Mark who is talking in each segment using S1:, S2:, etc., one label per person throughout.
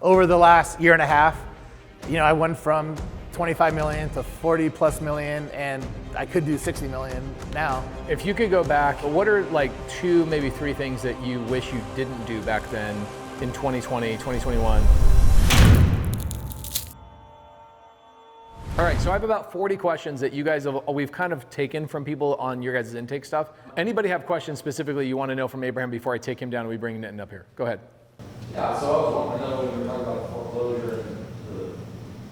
S1: over the last year and a half, I went from 25 million to 40 plus million, and I could do 60 million now.
S2: If you could go back, what are like 2, maybe 3 things that you wish you didn't do back then in 2020, 2021? All right, so I have about 40 questions that we've kind of taken from people on your guys' intake stuff. Anybody have questions specifically you want to know from Abraham before I take him down and we bring Nitin up here? Go ahead.
S3: Yeah, so I was wanting to know when we were talking about foreclosure and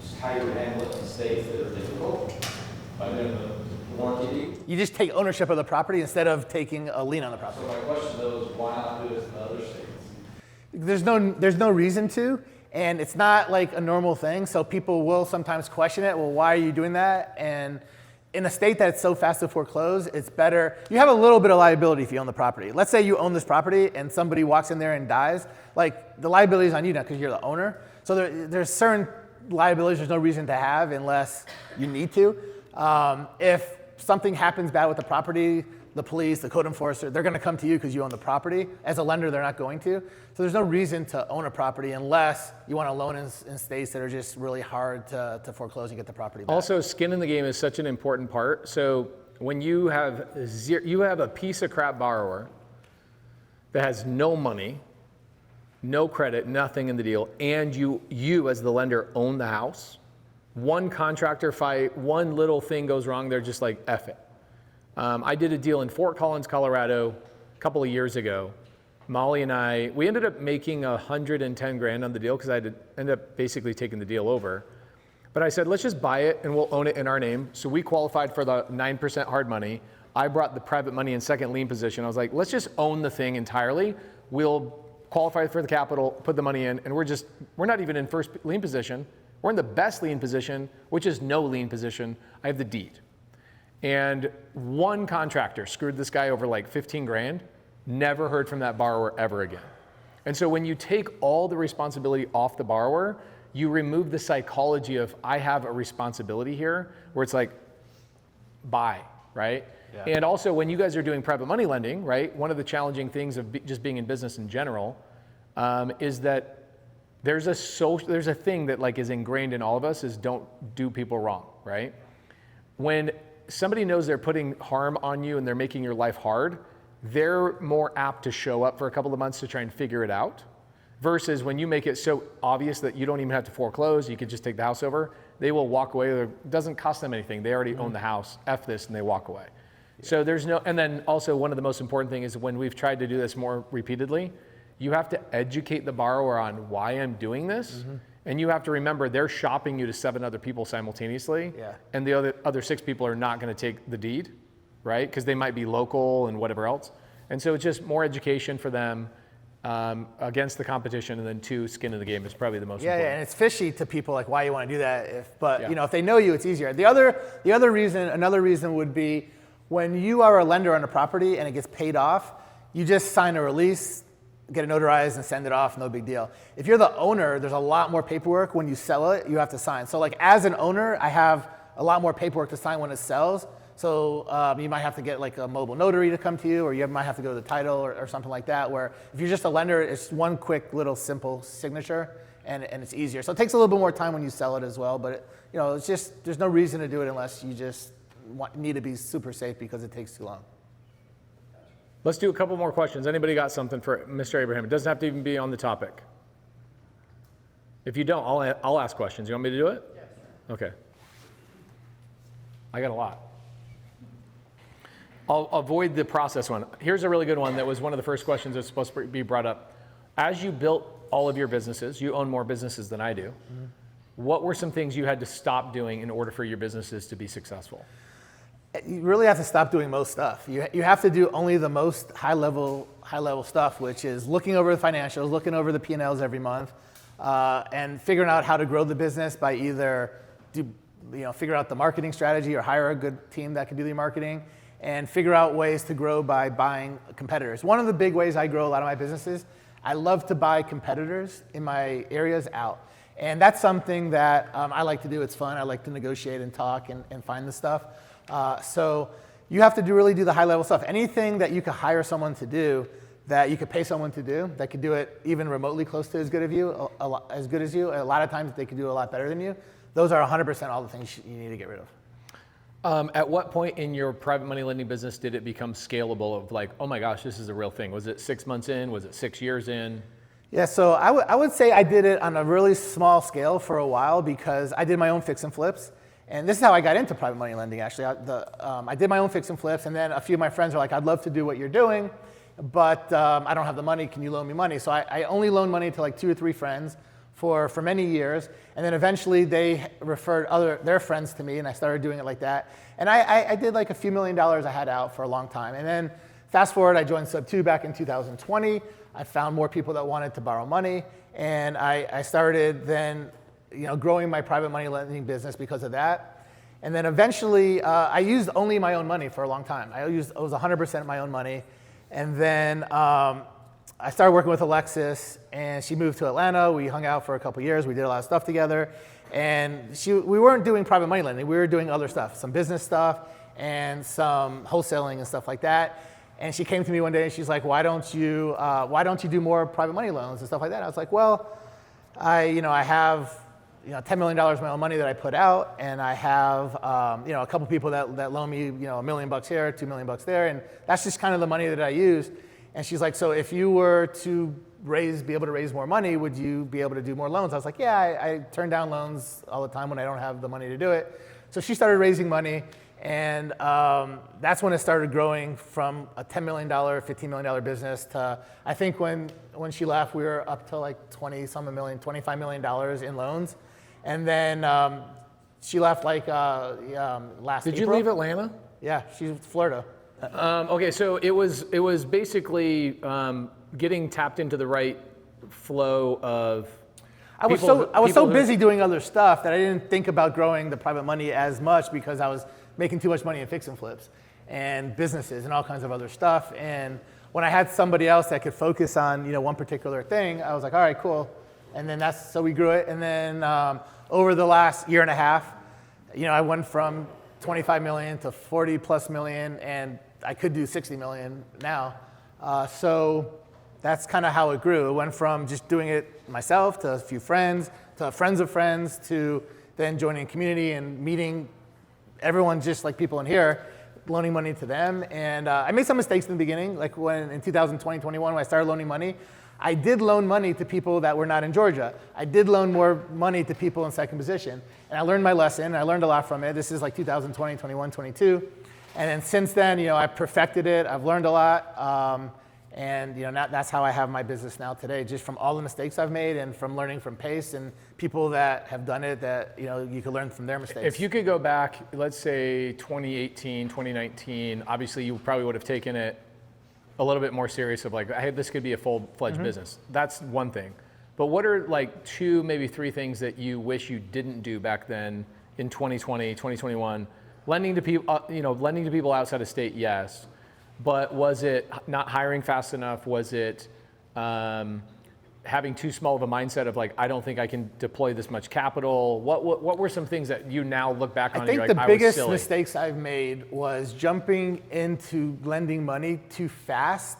S3: just how you would handle it in states that are difficult, by doing the warranty deed.
S1: You just take ownership of the property instead of taking a lien on the property.
S3: So my question though is why not do it in other states?
S1: There's no reason to, and it's not like a normal thing, so people will sometimes question it. Well, why are you doing that? And in a state that's so fast to foreclose, it's better. You have a little bit of liability if you own the property. Let's say you own this property and somebody walks in there and dies. Like, the liability is on you now because you're the owner. So there's certain liabilities there's no reason to have unless you need to. If something happens bad with the property, the police, the code enforcer, they're going to come to you because you own the property. As a lender, they're not going to. So there's no reason to own a property unless you want to loan in states that are just really hard to foreclose and get the property back.
S2: Also, skin in the game is such an important part. So when you have a piece of crap borrower that has no money, no credit, nothing in the deal, and you as the lender own the house, one contractor fight, one little thing goes wrong, they're just like, F it. I did a deal in Fort Collins, Colorado, a couple of years ago. Molly and we ended up making 110 grand on the deal because I ended up basically taking the deal over. But I said, let's just buy it and we'll own it in our name. So we qualified for the 9% hard money. I brought the private money in second lien position. I was like, let's just own the thing entirely. We'll qualify for the capital, put the money in, and we're not even in first lien position. We're in the best lien position, which is no lien position. I have the deed. And one contractor screwed this guy over like 15 grand, never heard from that borrower ever again. And so when you take all the responsibility off the borrower, you remove the psychology of, I have a responsibility here, where it's like, bye, right? Yeah. And also when you guys are doing private money lending, right, one of the challenging things of just being in business in general is that there's a thing that like is ingrained in all of us is don't do people wrong, right? When somebody knows they're putting harm on you and they're making your life hard, they're more apt to show up for a couple of months to try and figure it out, versus when you make it so obvious that you don't even have to foreclose, you could just take the house over, they will walk away. It doesn't cost them anything. They already own the house, F this, and they walk away. Yeah. So and then also one of the most important things is when we've tried to do this more repeatedly, you have to educate the borrower on why I'm doing this. Mm-hmm. And you have to remember they're shopping you to 7 other people simultaneously. Yeah. And the other 6 people are not going to take the deed, right? Because they might be local and whatever else. And so it's just more education for them against the competition. And then 2, skin in the game is probably the most important.
S1: Yeah, and it's fishy to people like why you want to do that. But if they know you, it's easier. Another reason would be when you are a lender on a property and it gets paid off, you just sign a release, get it notarized and send it off, no big deal. If you're the owner, there's a lot more paperwork when you sell it, you have to sign. So like as an owner, I have a lot more paperwork to sign when it sells. So you might have to get like a mobile notary to come to you, or you might have to go to the title or something like that, where if you're just a lender, it's one quick little simple signature and it's easier. So it takes a little bit more time when you sell it as well, but it's just, there's no reason to do it unless you just need to be super safe because it takes too long.
S2: Let's do a couple more questions. Anybody got something for Mr. Abraham? It doesn't have to even be on the topic. If you don't, I'll ask questions. You want me to do it? Yes. Okay. I got a lot. I'll avoid the process one. Here's a really good one that was one of the first questions that's supposed to be brought up. As you built all of your businesses, you own more businesses than I do. Mm-hmm. What were some things you had to stop doing in order for your businesses to be successful?
S1: You really have to stop doing most stuff. You have to do only the most high level stuff, which is looking over the financials, looking over the P&Ls every month, and figuring out how to grow the business by either figure out the marketing strategy or hire a good team that can do the marketing, and figure out ways to grow by buying competitors. One of the big ways I grow a lot of my businesses, I love to buy competitors in my areas out. And that's something that I like to do. It's fun. I like to negotiate and talk and find the stuff. So you have to really do the high level stuff. Anything that you can hire someone to do, that you could pay someone to do that could do it even remotely close to as good as you, as good as you. A lot of times they could do it a lot better than you. Those are 100% all the things you need to get rid of.
S2: At what point in your private money lending business did it become scalable of like, oh my gosh, this is a real thing? Was it 6 months in? Was it 6 years in?
S1: Yeah, so I would say I did it on a really small scale for a while because I did my own fix and flips. And this is how I got into private money lending, actually. I did my own fix and flips, and then a few of my friends were like, I'd love to do what you're doing, but I don't have the money. Can you loan me money? So I only loaned money to like 2 or 3 friends for many years. And then eventually they referred their friends to me, and I started doing it like that. And I did like a few $1 million I had out for a long time. And then fast forward, I joined Sub2 back in 2020. I found more people that wanted to borrow money, and I started then growing my private money lending business because of that. And then eventually, I used only my own money for a long time. It was 100% my own money. And then I started working with Alexis, and she moved to Atlanta. We hung out for a couple years. We did a lot of stuff together. And we weren't doing private money lending. We were doing other stuff, some business stuff and some wholesaling and stuff like that. And she came to me one day and she's like, why don't you do more private money loans and stuff like that? And I was like, well, I have $10 million of my own money that I put out, and I have a couple people that loan me $1 million here, $2 million there, and that's just kind of the money that I use. And she's like, so if you were to be able to raise more money, would you be able to do more loans? I was like, yeah, I turn down loans all the time when I don't have the money to do it. So she started raising money, and that's when it started growing from a $10 million, $15 million business to, I think when she left, we were up to like $25 million in loans. And then she left like last
S2: Did
S1: April.
S2: you leave Atlanta?
S1: Yeah, she's Florida.
S2: Okay, so it was basically getting tapped into the right flow of.
S1: I was so busy doing other stuff that I didn't think about growing the private money as much because I was making too much money in fix and flips and businesses and all kinds of other stuff. And when I had somebody else that could focus on one particular thing, I was like, all right, cool. And then so we grew it. And then over the last year and a half, I went from 25 million to 40 plus million, and I could do 60 million now. So that's kind of how it grew. It went from just doing it myself to a few friends, to friends of friends, to then joining a community and meeting everyone just like people in here, loaning money to them. And I made some mistakes in the beginning, like when in 2020, 21, when I started loaning money, I did loan money to people that were not in Georgia. I did loan more money to people in second position. And I learned my lesson. I learned a lot from it. This is like 2020, 21, 22. And then since then, I've perfected it. I've learned a lot. And that's how I have my business now today, just from all the mistakes I've made and from learning from Pace and people that have done it that you could learn from their mistakes.
S2: If you could go back, let's say 2018, 2019, obviously you probably would have taken it a little bit more serious of like, hey, this could be a full-fledged business. That's one thing. But what are like 2, maybe 3 things that you wish you didn't do back then in 2020, 2021? Lending to people outside of state, yes. But was it not hiring fast enough? Was it having too small of a mindset of like, I don't think I can deploy this much capital? What were some things that you now look back on
S1: I think
S2: and you're like,
S1: the biggest
S2: I was silly?
S1: mistakes I've made was jumping into lending money too fast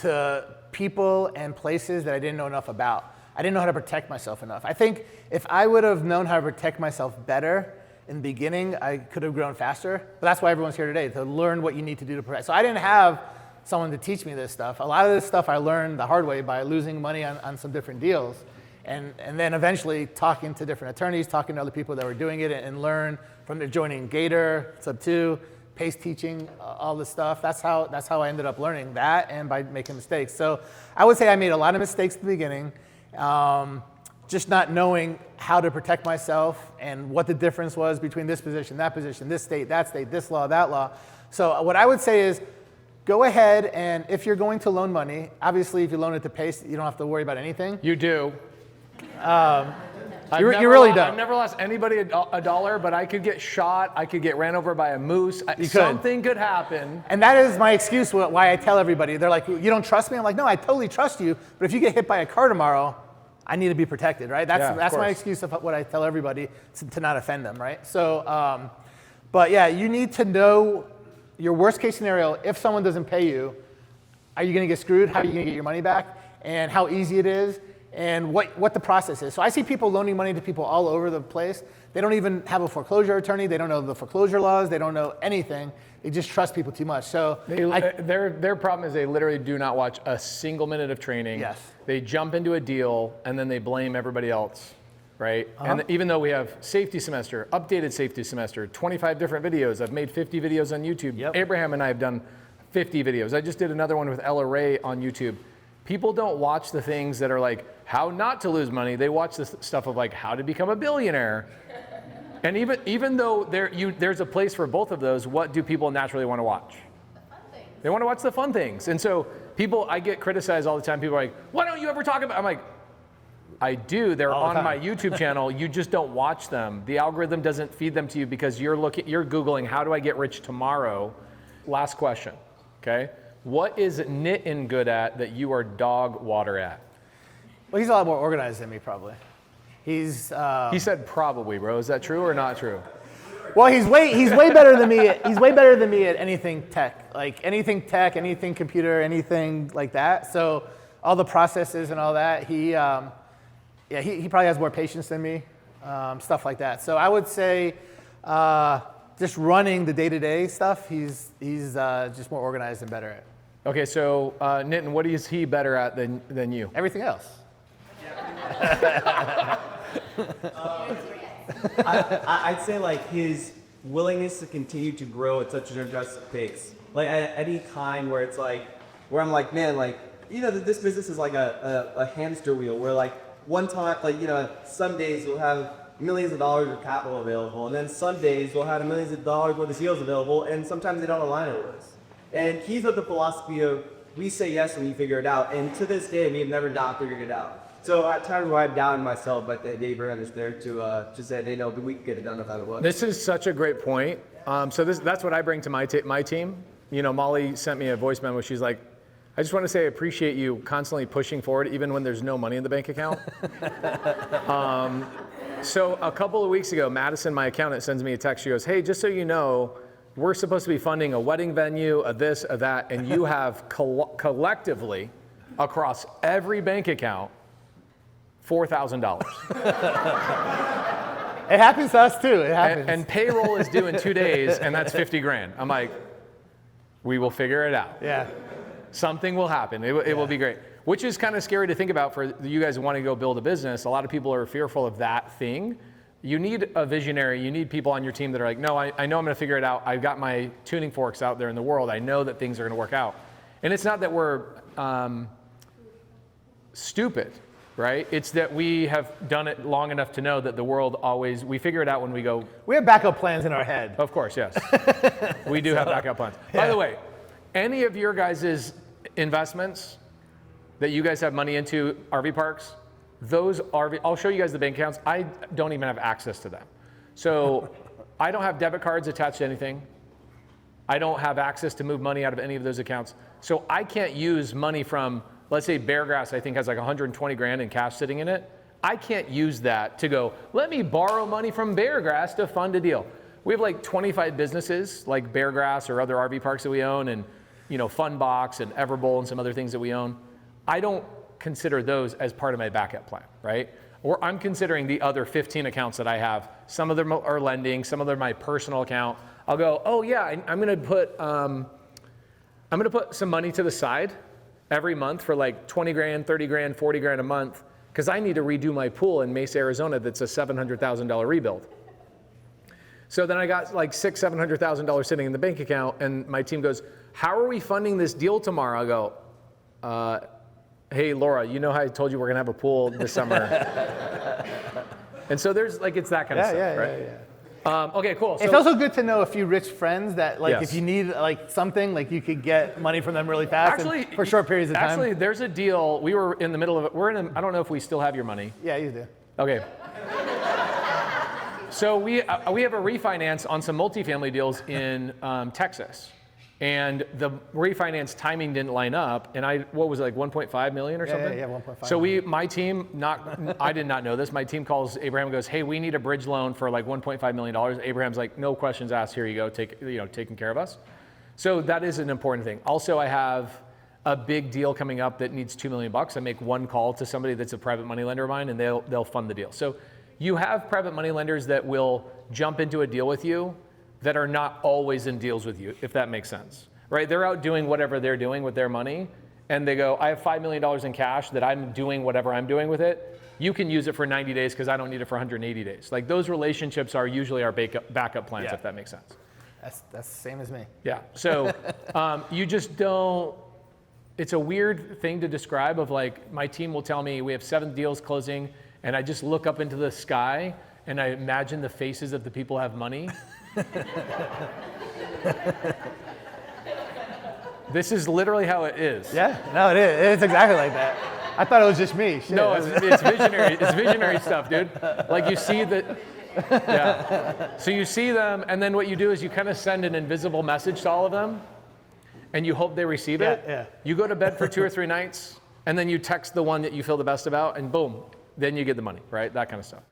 S1: to people and places that I didn't know enough about. I didn't know how to protect myself enough. I think if I would have known how to protect myself better in the beginning, I could have grown faster. But that's why everyone's here today, to learn what you need to do to protect. So I didn't have someone to teach me this stuff. A lot of this stuff I learned the hard way by losing money on some different deals. And then eventually talking to different attorneys, talking to other people that were doing it, and learn from joining Gator, Sub2, Pace teaching, all this stuff. That's how I ended up learning that, and by making mistakes. So I would say I made a lot of mistakes at the beginning. Just not knowing how to protect myself and what the difference was between this position, this state, this law, that law. So what I would say is go ahead, and if you're going to loan money, obviously if you loan it to Pace, you don't have to worry about anything.
S2: You do.
S1: You really don't.
S2: I've never lost anybody a dollar, but I could get shot. I could get ran over by a moose.
S1: You
S2: Something could happen.
S1: And that is my excuse why I tell everybody. They're like, you don't trust me? I'm like, no, I totally trust you. But if you get hit by a car tomorrow, I need to be protected, right? That's my excuse of what I tell everybody to not offend them, right? So, but yeah, you need to know your worst case scenario. If someone doesn't pay you, are you going to get screwed? How are you going to get your money back? And how easy it is, and what the process is. So I see people loaning money to people all over the place. They don't even have a foreclosure attorney. They don't know the foreclosure laws. They don't know anything. They just trust people too much. So
S2: their problem is they literally do not watch a single minute of training.
S1: Yes.
S2: They jump into a deal and then they blame everybody else, right? And even though we have safety semester, updated safety semester, 25 different videos. I've made 50 videos on YouTube.
S1: Yep.
S2: Abraham and I have done 50 videos. I just did another one with Ella Ray on YouTube. People don't watch the things that are like how not to lose money. They watch the stuff of like how to become a billionaire. And even though there's a place for both of those, what do people naturally want to watch?
S4: The fun things.
S2: They want to watch the fun things. And so I get criticized all the time. People are like, why don't you ever talk about? I'm like, I do. They're on my YouTube channel. You just don't watch them. The algorithm doesn't feed them to you because you're Googling how do I get rich tomorrow? Last question. Okay. What is Nitin good at that you are dog water at?
S1: Well, he's a lot more organized than me, probably. He
S2: said probably, bro. Is that true or not true?
S1: Well, he's way better than me. He's way better than me at anything tech, anything computer, anything like that. So all the processes and all that, he probably has more patience than me, stuff like that. So I would say just running the day-to-day stuff, he's just more organized and better at.
S2: Okay, so Nitin, what is he better at than you?
S1: Everything else.
S5: I'd say like his willingness to continue to grow at such an aggressive pace. Like at any time where it's like, where I'm like, man, like, this business is like a hamster wheel where like one time, like, some days we'll have millions of dollars of capital available, and then some days we'll have millions of dollars worth of deals available, and sometimes they don't align with us. And he's of the philosophy of we say yes and we figure it out, and to this day we've never not figured it out. So at times where I'm down myself, but Abraham is there to say, hey, no, but we can get it done no matter what.
S2: This is such a great point. So that's what I bring to my team. Molly sent me a voice memo. She's like, I just want to say I appreciate you constantly pushing forward, even when there's no money in the bank account. So a couple of weeks ago, Madison, my accountant, sends me a text. She goes, hey, just so you know, we're supposed to be funding a wedding venue, a this, a that, and you have collectively across every bank account $4,000.
S1: It happens to us too. It happens.
S2: And payroll is due in 2 days, and that's 50 grand. I'm like, we will figure it out.
S1: Yeah.
S2: Something will happen. It will be great. Which is kind of scary to think about for you guys who want to go build a business. A lot of people are fearful of that thing. You need a visionary. You need people on your team that are like, no, I know I'm going to figure it out. I've got my tuning forks out there in the world. I know that things are going to work out. And it's not that we're stupid, right? It's that we have done it long enough to know that the world always, we figure it out when we go.
S1: We have backup plans in our head.
S2: Of course, yes. We do have backup plans. Yeah. By the way, any of your guys' investments that you guys have money into RV parks, those RV, I'll show you guys the bank accounts. I don't even have access to them. So I don't have debit cards attached to anything. I don't have access to move money out of any of those accounts. So I can't use money from, let's say Beargrass, I think has like 120 grand in cash sitting in it. I can't use that to go, let me borrow money from Beargrass to fund a deal. We have like 25 businesses like Beargrass or other RV parks that we own, and Funbox and Everbowl and some other things that we own. I don't consider those as part of my backup plan, right? Or I'm considering the other 15 accounts that I have. Some of them are lending, some of them are my personal account. I'll go, oh yeah, I'm gonna put some money to the side every month for like 20 grand, 30 grand, 40 grand a month, because I need to redo my pool in Mesa, Arizona that's a $700,000 rebuild. So then I got like $600,000, $700,000 sitting in the bank account, and my team goes, how are we funding this deal tomorrow? I go, hey, Laura, you know how I told you we're going to have a pool this summer? And so there's like, it's that kind of stuff, right? Yeah. Okay, cool. So,
S1: it's also good to know a few rich friends that like
S2: yes.
S1: if you need like something, like you could get money from them really fast and for short periods of time.
S2: Actually, there's a deal. We were in the middle of it. I don't know if we still have your money.
S1: Yeah, you do.
S2: Okay. So we have a refinance on some multifamily deals in Texas. And the refinance timing didn't line up, and what was it, like 1.5 million or something?
S1: Yeah, 1.5.
S2: So my team, I did not know this. My team calls Abraham and goes, "Hey, we need a bridge loan for like 1.5 million dollars." Abraham's like, "No questions asked. Here you go. Taking care of us." So that is an important thing. Also, I have a big deal coming up that needs $2 million, I make one call to somebody that's a private money lender of mine, and they'll fund the deal. So you have private money lenders that will jump into a deal with you that are not always in deals with you, if that makes sense, right? They're out doing whatever they're doing with their money, and they go, I have $5 million in cash that I'm doing whatever I'm doing with it. You can use it for 90 days because I don't need it for 180 days. Like, those relationships are usually our backup plans, if that makes sense.
S1: That's the same as me.
S2: Yeah, so you just don't, it's a weird thing to describe of like, my team will tell me we have 7 deals closing, and I just look up into the sky and I imagine the faces of the people who have money. This is literally how it is.
S1: Yeah, no, it is. It's exactly like that. I thought it was just me. Shit,
S2: no, it's visionary. It's visionary stuff, dude. Like, you see that. Yeah. So you see them, and then what you do is you kind of send an invisible message to all of them, and you hope they receive it.
S1: Yeah.
S2: You go to bed for 2 or 3 nights, and then you text the one that you feel the best about, and boom, then you get the money, right? That kind of stuff.